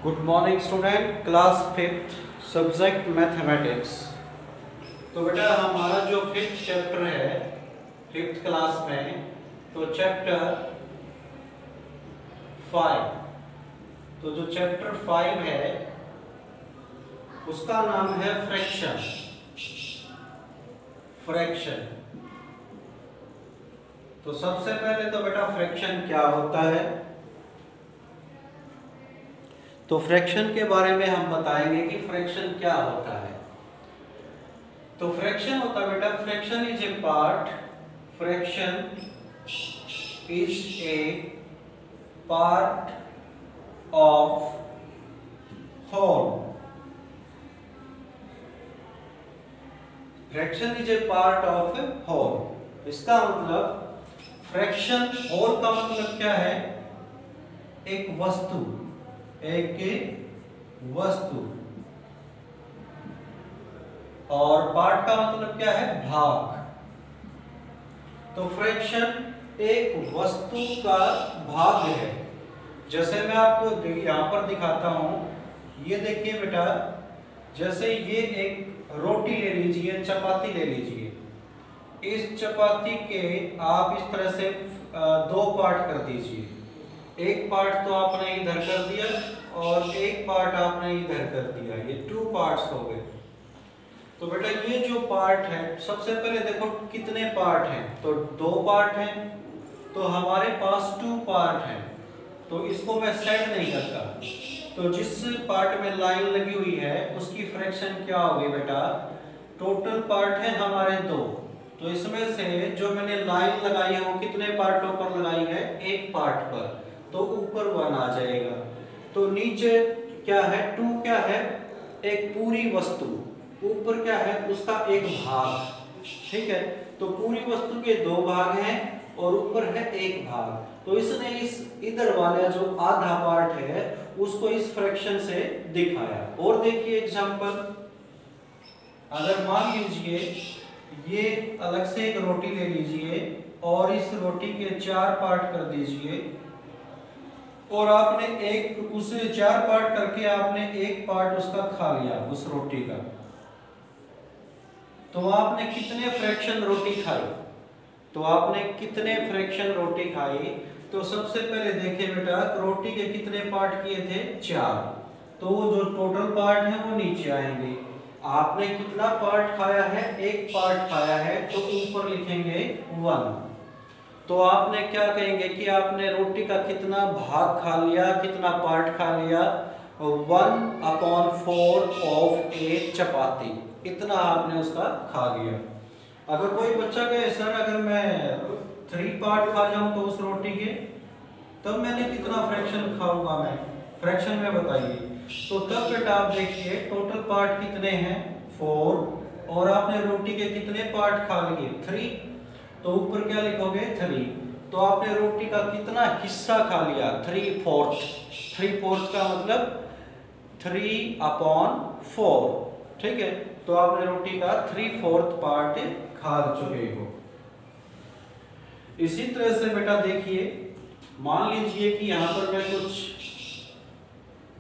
Good morning student, class fifth, subject mathematics. तो बेटा हमारा जो फिफ्थ चैप्टर है फिफ्थ क्लास में, तो चैप्टर 5, तो जो चैप्टर 5 है उसका नाम है फ्रैक्शन। फ्रैक्शन। तो सबसे पहले तो बेटा फ्रैक्शन क्या होता है, तो फ्रैक्शन के बारे में हम बताएंगे कि फ्रैक्शन क्या होता है। तो फ्रैक्शन होता है बेटा, fraction is a part, fraction is a part of whole. Fraction is a part of whole. इसका मतलब फ्रैक्शन, होल का मतलब क्या है? एक वस्तु, एक वस्तु, और पार्ट का मतलब क्या है? भाग। तो फ्रैक्शन एक वस्तु का भाग है। जैसे मैं आपको यहां पर दिखाता हूं, ये देखिए बेटा, जैसे ये एक रोटी ले लीजिए, चपाती ले लीजिए। इस चपाती के आप इस तरह से दो पार्ट कर दीजिए। एक पार्ट तो आपने इधर कर दिया और एक पार्ट आपने इधर कर दिया, ये 2 पार्ट्स हो गए। तो बेटा ये जो पार्ट है, सबसे पहले देखो कितने पार्ट हैं, तो 2 पार्ट हैं। तो हमारे पास 2 पार्ट हैं, तो इसको मैं सेट नहीं करता। तो जिस पार्ट में लाइन लगी हुई है उसकी फ्रैक्शन क्या होगी बेटा? टोटल पार्ट है हमारे 2, तो इसमें से जो मैंने लाइन लगाई है वो कितने पार्टों पर लगाई है? एक पार्ट पर, तो ऊपर 1 आ जाएगा। तो नीचे क्या है? 2 क्या है? एक पूरी वस्तु। ऊपर क्या है? उसका एक भाग। ठीक है, तो पूरी वस्तु के 2 भाग हैं और ऊपर है एक भाग। तो इसने इस इधर वाला जो आधा पार्ट है उसको इस फ्रैक्शन से दिखाया। और देखिए एग्जांपल, अगर मान लीजिए ये अलग से एक रोटी ले लीजिए और इस रोटी के 4 पार्ट कर दीजिए, और आपने एक उसे 4 पार्ट करके आपने एक पार्ट उसका खा लिया, उस रोटी का, तो आपने कितने फ्रैक्शन रोटी खाई? तो आपने कितने फ्रैक्शन रोटी खाई? तो सबसे पहले देखिए बेटा, रोटी के कितने पार्ट किए थे? 4। तो जो टोटल पार्ट है वो नीचे आएंगे। आपने कितना पार्ट खाया है? एक पार्ट खाया है, तो ऊपर लिखेंगे 1। तो आपने क्या कहेंगे कि आपने रोटी का कितना भाग खा लिया, कितना पार्ट खा लिया? 1/4 ऑफ ए चपाती, इतना आपने उसका खा लिया। अगर कोई बच्चा कहे सर अगर मैं 3 पार्ट खा जाऊं तो उस रोटी के, तब मैंने कितना फ्रैक्शन खाऊंगा? मैं फ्रैक्शन में बताइए। तो तब बेटा आप देखिए टोटल पार्ट कितने हैं? 4, और आपने रोटी के कितने पार्ट खा लिए? 3, तो ऊपर क्या लिखोगे? 3। तो आपने रोटी का कितना हिस्सा खा लिया? 3/4। 3/4 का मतलब 3/4। ठीक है, तो आपने रोटी का 3/4 पार्ट खा चुके हो। इसी तरह से बेटा देखिए, मान लीजिए कि यहां पर मैं कुछ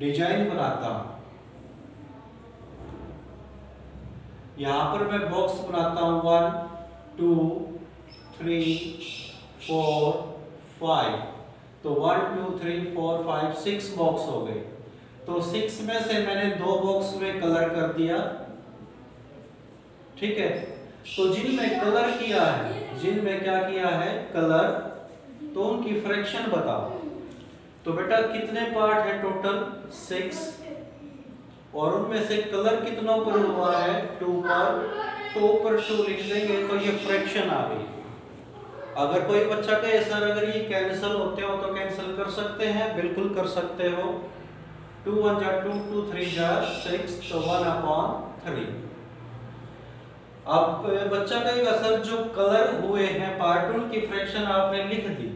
डिजाइन बनाता हूं, यहां पर मैं बॉक्स बनाता हूं 1 2 3 4 5, तो 1 2 3 4 5 6 बॉक्स हो गए। तो 6 में से मैंने 2 बॉक्स में कलर कर दिया। ठीक है, तो जिनमें कलर किया है, जिनमें क्या किया है? कलर, तो उनकी फ्रैक्शन बताओ। तो बेटा कितने पार्ट है टोटल? 6, और उनमें से कलर कितनों पर हुआ है? 2 पर, तो ऊपर 2 लिख देंगे, तो ये फ्रैक्शन आ गई। अगर कोई बच्चा कहे सर अगर ये कैंसिल होते हो तो कैंसिल कर सकते हैं, बिल्कुल कर सकते हो। 2 1 जा 2, 2 3 जा 6, तो 1/3। अब बच्चा कहेगा सर जो कलर हुए हैं पार्ट, उनकी फ्रैक्शन आपने लिख दी,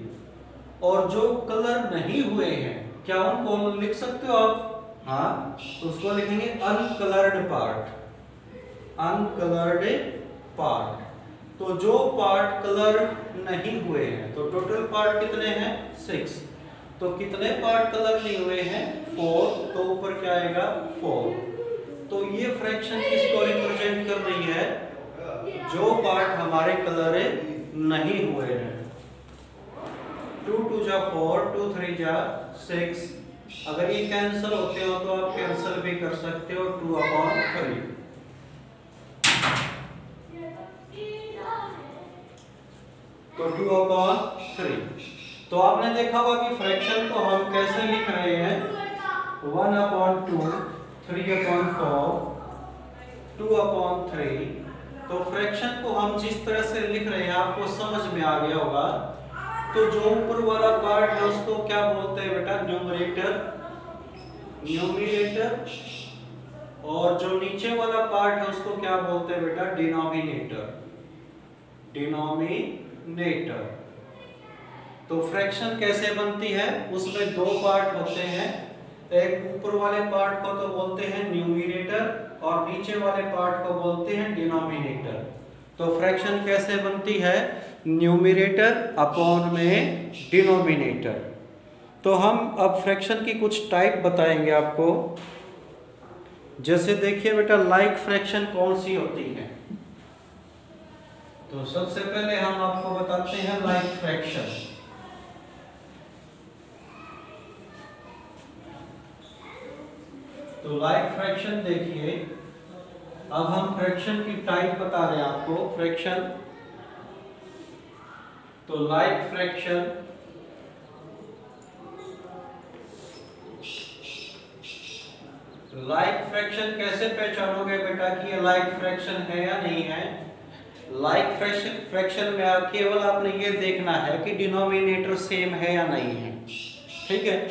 और जो कलर नहीं हुए हैं क्या उनको लिख सकते हो आप? हाँ, उसको लिखेंगे अनकलर्ड पार्ट। अनकलर्ड पार्ट, तो जो पार्ट कलर नहीं हुए हैं, तो टोटल पार्ट कितने हैं? 6। तो कितने पार्ट कलर नहीं हुए हैं? 4, तो ऊपर क्या आएगा 4। तो ये फ्रैक्शन किसको रिप्रेजेंट कर रही है? जो पार्ट हमारे कलर नहीं हुए हैं। 2 2 जा 4, 2 3 जा 6। अगर ये कैंसिल होते हो तो आप कैंसिल भी कर सकते हो 2/3। तो 2/3। तो आपने देखा होगा कि फ्रैक्शन को हम कैसे लिख रहे हैं? 1/2, 3/4, 2/3। तो फ्रैक्शन को हम जिस तरह से लिख रहे हैं आपको समझ में आ गया होगा। तो जो ऊपर वाला पार्ट है उसको क्या बोलते हैं बेटा? न्यूमरेटर। और जो नीचे वाला पार्ट है उसको क्या बोलते हैं बेटा? डिनोमिनेटर। तो फ्रैक्शन कैसे बनती है? उसमें दो पार्ट होते हैं। एक ऊपर वाले पार्ट को तो बोलते हैं न्यूमरेटर और नीचे वाले पार्ट को बोलते हैं डिनोमिनेटर। तो फ्रैक्शन कैसे बनती है? न्यूमरेटर अपॉन में डिनोमिनेटर। तो हम अब फ्रैक्शन की कुछ टाइप बताएंगे आपको। जैसे देखिए बेटा, लाइक फ्रैक्शन कौन सी होती है? तो सबसे पहले हम आपको बताते हैं लाइक फ्रैक्शन। तो लाइक फ्रैक्शन देखिए, अब हम फ्रैक्शन की टाइप बता रहे हैं आपको। फ्रैक्शन, तो लाइक फ्रैक्शन कैसे पहचानोगे बेटा कि ये लाइक फ्रैक्शन है या नहीं है? लाइक फ्रैक्शन में केवल आपने ये देखना है कि डिनोमिनेटर सेम है या नहीं है। ठीक है,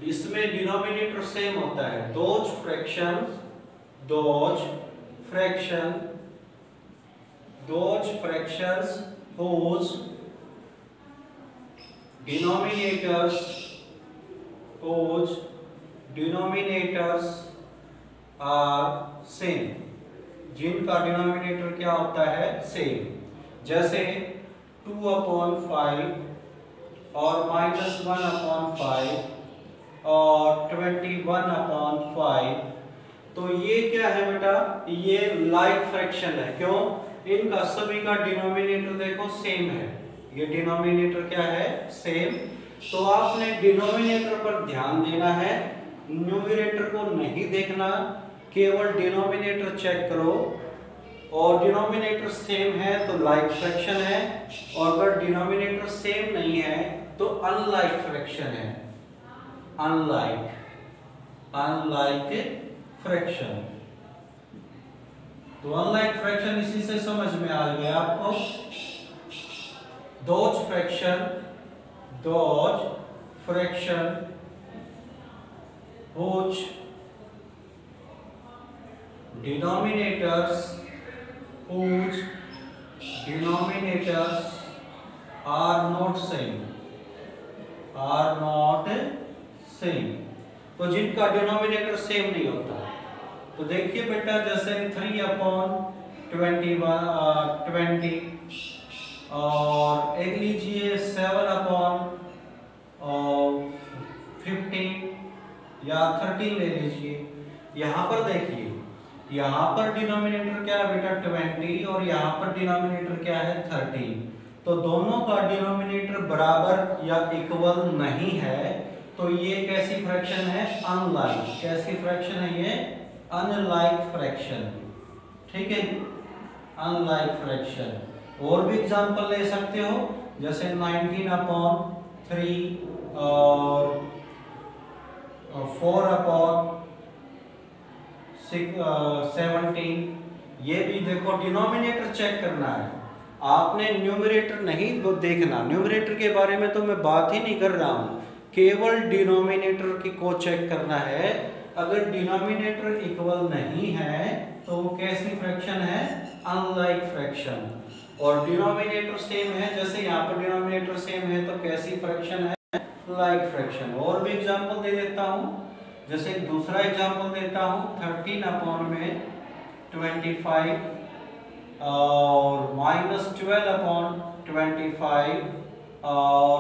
इसमें डिनोमिनेटर सेम होता है। Those fractions whose denominators are same, जिनका डिनोमिनेटर क्या होता है? सेम। जैसे 2/5 और -1/5 और 21/5। तो ये क्या है बेटा? ये लाइक फ्रैक्शन है। क्यों? इनका सभी का डिनोमिनेटर देखो सेम है। ये डिनोमिनेटर क्या है? सेम। तो आपने डिनोमिनेटर पर ध्यान देना है, न्यूमरेटर को नहीं देखना। केवल डिनोमिनेटर चेक करो और डिनोमिनेटर सेम है तो लाइक फ्रैक्शन है, और अगर डिनोमिनेटर सेम नहीं है तो अनलाइक फ्रैक्शन है। Unlike fraction. तो अनलाइक फ्रैक्शन इसी से समझ में आ गया आपको। Those fraction whose denominators are not same। तो जिनका डिनोमिनेटर सेम नहीं होता। तो देखिए बेटा, जैसे 3/20 और एक लीजिए 7/15 या 13 ले लीजिए। यहाँ पर देखिए, यहाँ पर डिनोमिनेटर क्या है बेटा? 20 और यहाँ पर डिनोमिनेटर क्या है? 13। तो दोनों का डिनोमिनेटर बराबर या इक्वल नहीं है, तो ये कैसी फ्रैक्शन है? अनलाइक। कैसी फ्रैक्शन है ये? Unlike fraction. ठीक है, अनलाइक फ्रैक्शन। और भी एग्जांपल ले सकते हो, जैसे 19/3 और 4/17। ये भी देखो, डिनोमिनेटर चेक करना है आपने, न्यूमरेटर नहीं देखना। न्यूमरेटर के बारे में तो मैं बात ही नहीं कर रहा हूँ, केवल डिनोमिनेटर की को चेक करना है। अगर डिनोमिनेटर इक्वल नहीं है तो वो कैसी फ्रैक्शन है? Unlike fraction. और डिनोमिनेटर सेम है, जैसे यहाँ पर डिनोमिनेटर सेम है तो कैसी फ्रैक्शन है? Like fraction. और भी एग्जांपल दे देता हूँ, जैसे दूसरा एग्जांपल देता हूँ 13/25 और -12/25 और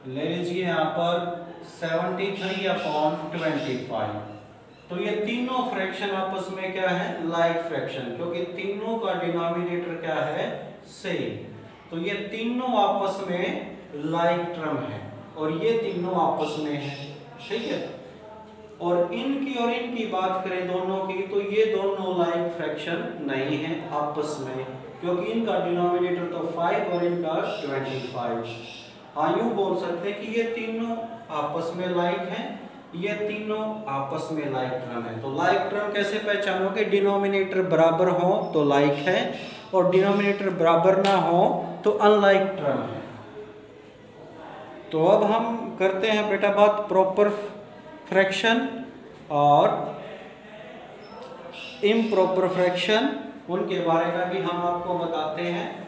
ले लीजिए यहाँ पर 73/25। तो ये तीनों फ्रैक्शन आपस में क्या है, लाइक फ्रैक्शन, क्योंकि तीनों का डिनोमिनेटर क्या है, सेम। तो ये तीनों आपस में लाइक टर्म है और ये तीनों आपस में है, ठीक है। और इनकी बात करें दोनों की, तो ये दोनों लाइक फ्रैक्शन नहीं है आपस में, क्योंकि इनका डिनोमिनेटर तो 5 और इनका 25। हाँ, यूं बोल सकते हैं कि ये तीनों आपस में लाइक हैं, ये तीनों आपस में लाइक टर्म है। तो लाइक टर्म कैसे पहचानोगे, डिनोमिनेटर बराबर हो तो लाइक है, और डिनोमिनेटर बराबर ना हो तो अनलाइक टर्म है। तो अब हम करते हैं बेटा बात प्रॉपर फ्रैक्शन और इम्प्रॉपर फ्रैक्शन, उनके बारे में भी हम आपको बताते हैं।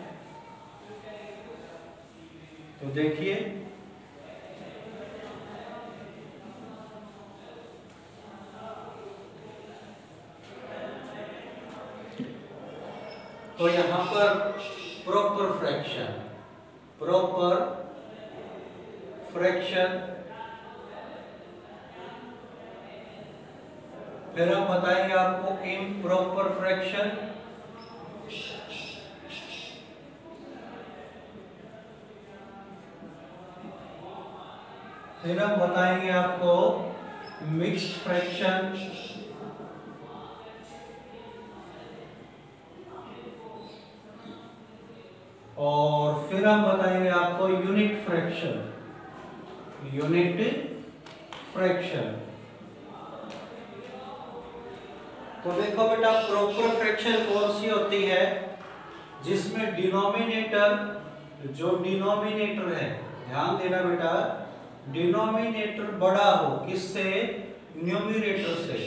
तो देखिए, तो यहां पर प्रॉपर फ्रैक्शन फिर हम बताएंगे आपको इम्प्रॉपर फ्रैक्शन, फिर हम बताएंगे आपको मिक्स्ड फ्रैक्शन, और फिर हम बताएंगे आपको यूनिट फ्रैक्शन। तो देखो बेटा, प्रॉपर फ्रैक्शन कौन सी होती है, जिसमें डिनोमिनेटर है, ध्यान देना बेटा, डिनोमिनेटर बड़ा हो, किससे, न्यूमरेटर से,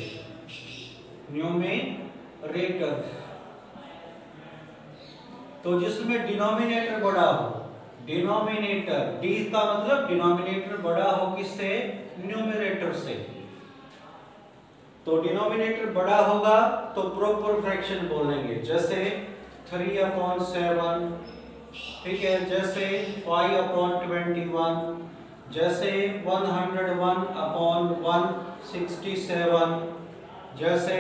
तो जिसमें डिनोमिनेटर बड़ा हो, डिनोमिनेटर डी का मतलब डिनोमिनेटर बड़ा हो किससे, न्यूमरेटर से। तो डिनोमिनेटर बड़ा होगा तो प्रॉपर फ्रैक्शन बोलेंगे, जैसे 3/7, ठीक है, जैसे 5/21, जैसे 101/167, जैसे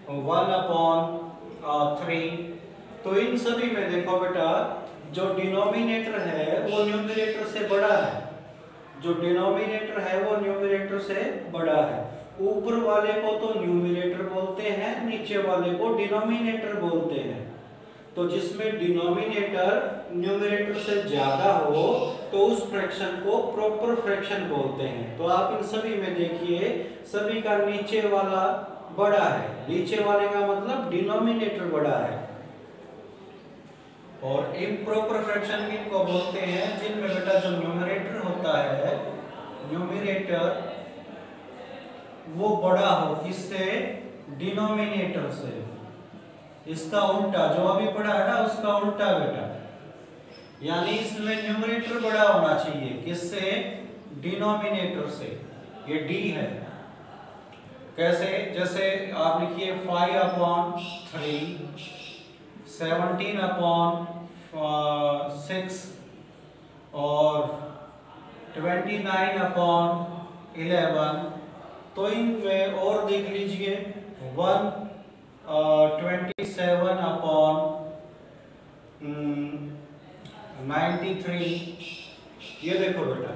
1/3। तो इन सभी में देखो बेटा, जो डिनोमिनेटर है वो न्यूमरेटर से बड़ा है, ऊपर वाले को तो न्यूमरेटर बोलते हैं, नीचे वाले को डिनोमिनेटर बोलते हैं। तो जिसमें डिनोमिनेटर न्यूमरेटर से ज्यादा हो तो उस फ्रैक्शन को प्रॉपर फ्रैक्शन बोलते हैं। तो आप इन सभी में देखिए, सभी का नीचे वाला बड़ा है, नीचे वाले का मतलब डिनोमिनेटर बड़ा है। और इम्प्रॉपर फ्रैक्शन किनको बोलते हैं, जिनमें बेटा जो न्यूमरेटर होता है, न्यूमरेटर वो बड़ा हो किससे, डिनोमिनेटर से। इसका उल्टा जो अभी पढ़ा है ना, उसका उल्टा बेटा, यानी इसमें न्यूमरेटर बड़ा होना चाहिए, किससे, डिनोमिनेटर से। ये डी है, कैसे, जैसे आप लिखिए 5/3, 17/6 और 29/11। तो इनमें और देख लीजिए 127/93। ये देखो बेटा,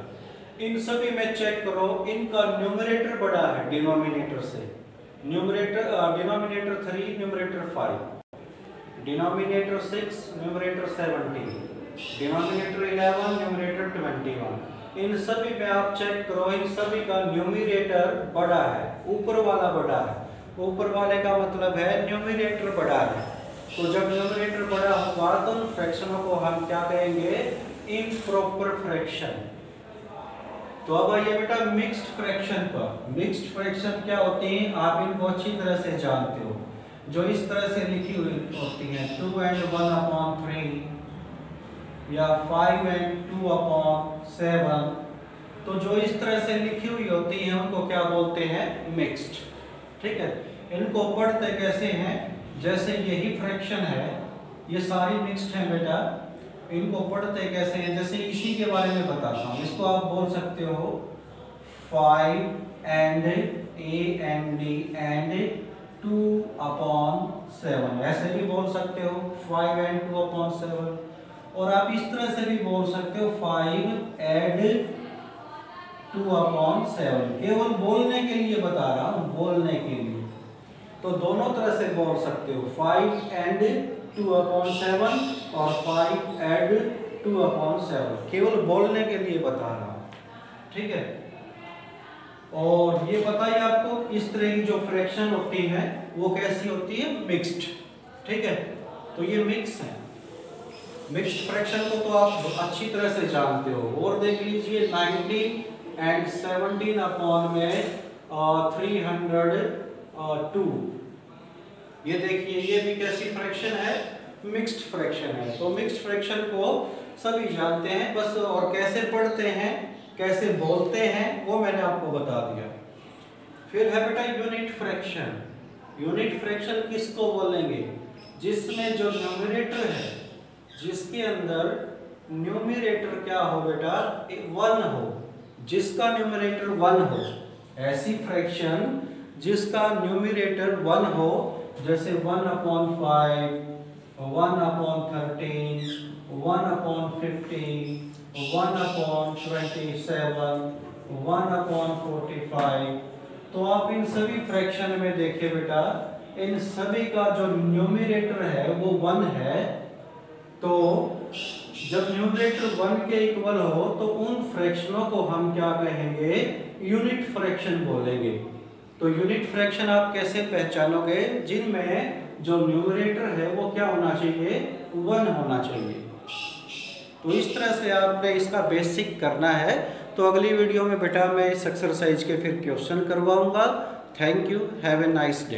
इन सभी में चेक करो, इनका न्यूमरेटर बड़ा है डिनोमिनेटर से। Denominator 3, numerator 5, denominator 6, numerator 17, denominator 11, numerator 21। इन सभी में आप चेक करो, इन सभी का न्यूमरेटर बड़ा है, ऊपर वाला बड़ा है, ऊपर वाले का मतलब है न्यूमरेटर बड़ा है। तो जब न्यूमरेटर बड़ा होगा तो फ्रैक्शनों को हम क्या कहेंगे, इम्प्रॉपर फ्रैक्शन। तो अब आइए बेटा मिक्स्ड फ्रैक्शन पर। मिक्स्ड फ्रैक्शन क्या होती है, आप इनको अच्छी तरह से जानते हो, जो इस तरह से लिखी हुई होती हैं, 2/1/3 या 5/2/7। तो जो इस तरह से लिखी हुई होती हैं उनको क्या बोलते हैं, मिक्स्ड, ठीक है। इनको पढ़ते कैसे हैं, जैसे यही फ्रैक्शन है, ये सारी मिक्स्ड हैं बेटा, इनको पढ़ते कैसे हैं, जैसे इसी के बारे में बताता हूँ। इसको आप बोल सकते हो 5 and a and d and 2/7, ऐसे भी बोल सकते हो 5 and 2/7, और आप इस तरह से भी बोल सकते हो 5 and 2/7। केवल बोलने के लिए बता रहा हूं, बोलने के लिए, तो दोनों तरह से बोल सकते हो 5 and 2/7 और 5 and 2/7, केवल बोलने के लिए बता रहा हूं, ठीक है। और ये बताइए आपको इस तरह की जो फ्रैक्शन होती है वो कैसी होती है, मिक्स्ड, ठीक है। तो ये मिक्स है, मिक्स्ड फ्रैक्शन को तो आप अच्छी तरह से जानते हो। और देख लीजिए 19 and 17 अपॉन में 302, ये देखिए ये भी कैसी फ्रैक्शन है, मिक्स्ड फ्रैक्शन है। तो मिक्स्ड फ्रैक्शन को सभी जानते हैं बस, और कैसे पढ़ते हैं कैसे बोलते हैं वो मैंने आपको बता दिया। फिर है बेटा यूनिट फ्रैक्शन। यूनिट फ्रैक्शन किसको बोलेंगे, जिसमें जो न्यूमरेटर है, जिसके अंदर न्यूमरेटर क्या हो बेटा, 1 हो, जिसका न्यूमरेटर 1 हो, ऐसी फ्रैक्शन जिसका न्यूमरेटर 1 हो, जैसे 1/5, 1/13, 1/50, 1/27, 1/45। तो आप इन सभी फ्रैक्शन में देखिए बेटा, इन सभी का जो न्यूमरेटर है वो 1 है। तो जब न्यूमरेटर 1 के इक्वल हो तो उन फ्रैक्शनों को हम क्या कहेंगे, यूनिट फ्रैक्शन बोलेंगे। तो यूनिट फ्रैक्शन आप कैसे पहचानोगे, जिनमें जो न्यूमरेटर है वो क्या होना चाहिए, 1 होना चाहिए। तो इस तरह से आपने इसका बेसिक करना है। तो अगली वीडियो में बेटा मैं इस एक्सरसाइज के फिर क्वेश्चन करवाऊंगा। Thank you, have a nice day.